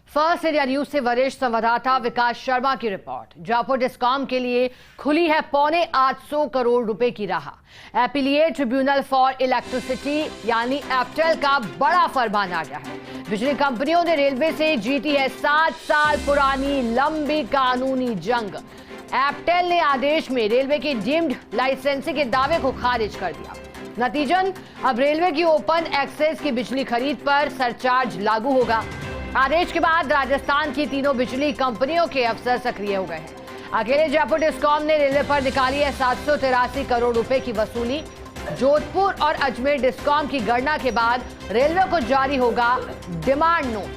First India news से वरिष्ठ संवाददाता विकास शर्मा की रिपोर्ट। जयपुर डिस्कॉम के लिए खुली है 850 करोड़ रुपए की राह। एपीलिएट ट्रिब्यूनल फॉर इलेक्ट्रिसिटी यानी एप्टेल का बड़ा फरमान आ गया है। बिजली कंपनियों ने रेलवे से जीती है 7 साल पुरानी लंबी कानूनी जंग। एप्टेल ने आदेश में रेलवे की डीम्ड लाइसेंसिंग के दावे को खारिज कर दिया। नतीजन अब रेलवे की ओपन एक्सेस की बिजली खरीद पर सरचार्ज लागू होगा। आदेश के बाद राजस्थान की तीनों बिजली कंपनियों के अफसर सक्रिय हो गए हैं। अकेले जयपुर डिस्कॉम ने रेलवे पर निकाली है 783 करोड़ रुपए की वसूली। जोधपुर और अजमेर डिस्कॉम की गणना के बाद रेलवे को जारी होगा डिमांड नोट।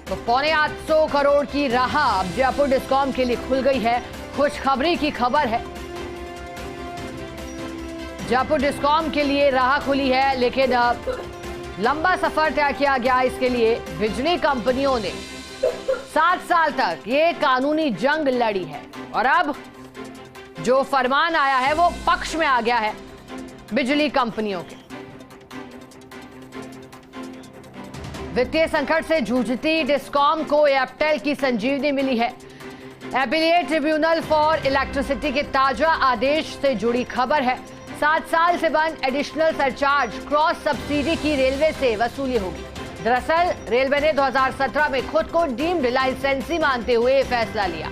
तो 850 करोड़ की राह अब जयपुर डिस्कॉम के लिए खुल गई है। खुशखबरी की खबर है, जयपुर डिस्कॉम के लिए राह खुली है, लेकिन लंबा सफर तय किया गया। इसके लिए बिजली कंपनियों ने 7 साल तक ये कानूनी जंग लड़ी है और अब जो फरमान आया है वो पक्ष में आ गया है बिजली कंपनियों के। वित्तीय संकट से जूझती डिस्कॉम को एप्टेल की संजीवनी मिली है। एपीलिएट ट्रिब्यूनल फॉर इलेक्ट्रिसिटी के ताजा आदेश से जुड़ी खबर है। 7 साल से बंद एडिशनल सरचार्ज क्रॉस सब्सिडी की रेलवे से वसूली होगी। दरअसल रेलवे ने 2017 में खुद को डीम्ड लाइसेंसी मानते हुए फैसला लिया।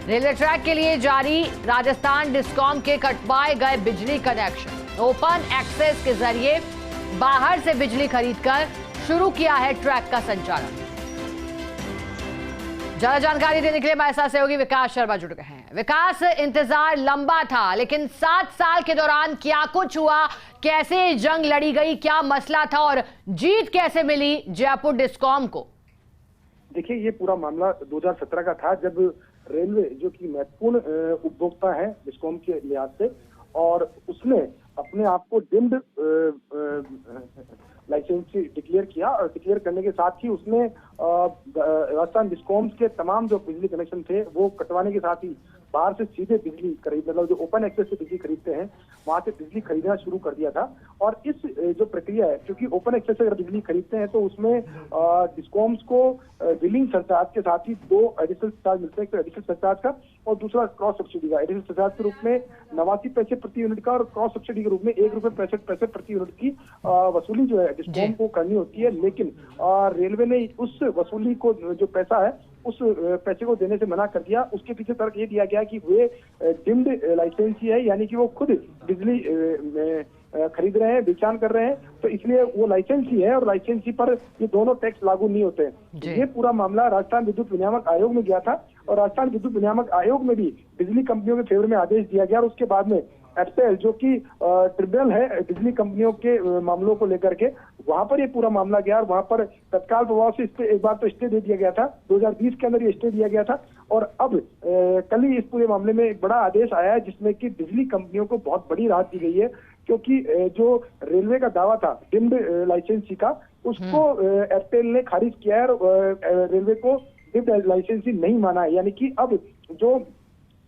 रेलवे ट्रैक के लिए जारी राजस्थान डिस्कॉम के कटवाए गए बिजली कनेक्शन ओपन एक्सेस के जरिए बाहर से बिजली खरीदकर शुरू किया है ट्रैक का संचालन। ज्यादा जानकारी देने के लिए हमारे साथ सहयोगी विकास शर्मा जुड़ गए हैं। विकास, इंतजार लंबा था, लेकिन 7 साल के दौरान क्या कुछ हुआ, कैसे जंग लड़ी गई, क्या मसला था और जीत कैसे मिली जयपुर डिस्कॉम को? देखिए, ये पूरा मामला 2017 का था, जब रेलवे जो कि महत्वपूर्ण उपभोक्ता है डिस्कॉम के लिहाज से, और उसने अपने आप को डिम्ड लाइसेंस डिक्लेयर किया और डिक्लेयर करने के साथ ही उसने राजस्थान डिस्कॉम्स के तमाम जो बिजली कनेक्शन थे वो कटवाने के साथ ही बाहर से सीधे बिजली खरीद, मतलब जो ओपन एक्सेस से बिजली खरीदते हैं वहां से बिजली खरीदना शुरू कर दिया था। और इस जो प्रक्रिया है, क्योंकि ओपन एक्सेस से अगर बिजली खरीदते हैं तो उसमें डिस्कॉम्स को बिलिंग सरचार्ज के साथ ही 2 एडिशनल चार्ज मिलते हैं, एडिशनल सरचार्ज का और दूसरा क्रॉस सब्सिडी का। एडिशनल सरचार्ज के रूप में 89 पैसे प्रति यूनिट का और क्रॉस सब्सिडी के रूप में ₹1.65 पैसे प्रति यूनिट की वसूली जो है डिस्कॉम को करनी होती है। लेकिन रेलवे ने उस वसूली को जो पैसा है उस पैसे को देने से मना कर दिया। उसके पीछे तर्क ये दिया गया कि वे डिम्ड लाइसेंसी है, यानी कि वो खुद बिजली खरीद रहे हैं, बेचान कर रहे हैं, तो इसलिए वो लाइसेंसी है और लाइसेंसी पर ये दोनों टैक्स लागू नहीं होते हैं। ये पूरा मामला राजस्थान विद्युत विनियामक आयोग में गया था और राजस्थान विद्युत विनियामक आयोग में भी बिजली कंपनियों के फेवर में आदेश दिया गया और उसके बाद में एप्टेल जो कि ट्रिब्यूनल है बिजली कंपनियों के मामलों को लेकर के, वहां पर ये पूरा मामला गया और वहां पर तत्काल प्रभाव से इस पे एक बार तो स्टे दे दिया गया था। 2020 के अंदर ये स्टे दिया गया था और अब कल ही इस पूरे मामले में एक बड़ा आदेश आया है जिसमें कि बिजली कंपनियों को बहुत बड़ी राहत दी गई है, क्योंकि जो रेलवे का दावा था डिम्ड लाइसेंसी का, उसको एप्टेल ने खारिज किया है और रेलवे को डिम्ड लाइसेंसी नहीं माना है। यानी कि अब जो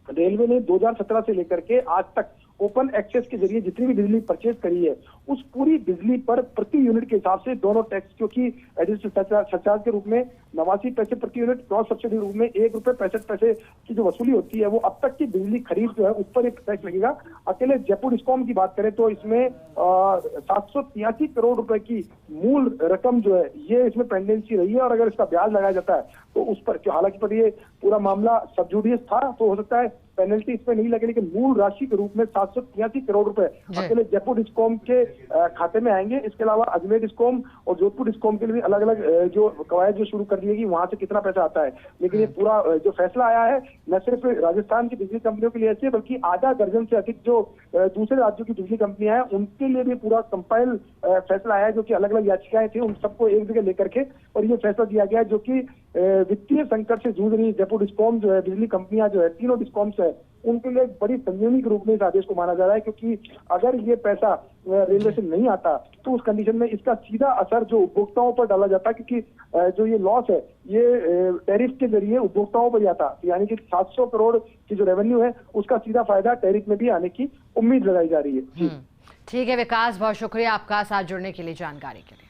रेलवे ने 2017 से लेकर के आज तक ओपन एक्सेस के जरिए जितनी भी बिजली परचेज करी है उस पूरी बिजली पर प्रति यूनिट के हिसाब से दोनों टैक्स, क्योंकि एडिशनल सरचार्ज के रूप में 89 पैसे प्रति यूनिट, क्रॉस सब्सिडी के रूप में ₹1.65 की जो वसूली होती है, वो अब तक की बिजली खरीद जो है उस पर एक टैक्स लगेगा। अकेले जयपुर डिस्कॉम की बात करें तो इसमें 783 करोड़ रुपए की मूल रकम जो है ये इसमें पेंडेंसी रही है और अगर इसका ब्याज लगाया जाता है तो उस पर, हालांकि पर ये पूरा मामला सब जुडियस था तो हो सकता है पेनल्टी इसमें नहीं लगे, लेकिन मूल राशि के रूप में 783 करोड़ रुपए अकेले जयपुर डिस्कॉम के खाते में आएंगे। इसके अलावा अजमेर डिस्कॉम और जोधपुर डिस्कॉम के लिए अलग अलग जो कवायद जो शुरू कर दी गई वहां से कितना पैसा आता है। लेकिन ये पूरा जो फैसला आया है न सिर्फ राजस्थान की बिजली कंपनियों के लिए ऐसे, बल्कि आधा दर्जन से अधिक जो दूसरे राज्यों की बिजली कंपनियां हैं उनके लिए भी पूरा कंपाइल फैसला आया है, जो कि अलग अलग याचिकाएं थी उन सबको एक जगह लेकर के और ये फैसला दिया गया जो कि वित्तीय संकट से जूझ रही जयपुर डिस्कॉम जो है, बिजली कंपनियां जो है, तीनों डिस्कॉम्स है, उनके लिए बड़ी संजीवनी के रूप में इस आदेश को माना जा रहा है। क्योंकि अगर ये पैसा रेलवे से नहीं आता तो उस कंडीशन में इसका सीधा असर जो उपभोक्ताओं पर डाला जाता, क्योंकि जो ये लॉस है ये टैरिफ के जरिए उपभोक्ताओं पर जाता, यानी कि 700 करोड़ की जो रेवेन्यू है उसका सीधा फायदा टैरिफ में भी आने की उम्मीद लगाई जा रही है। ठीक है विकास, बहुत शुक्रिया आपका साथ जुड़ने के लिए, जानकारी के लिए।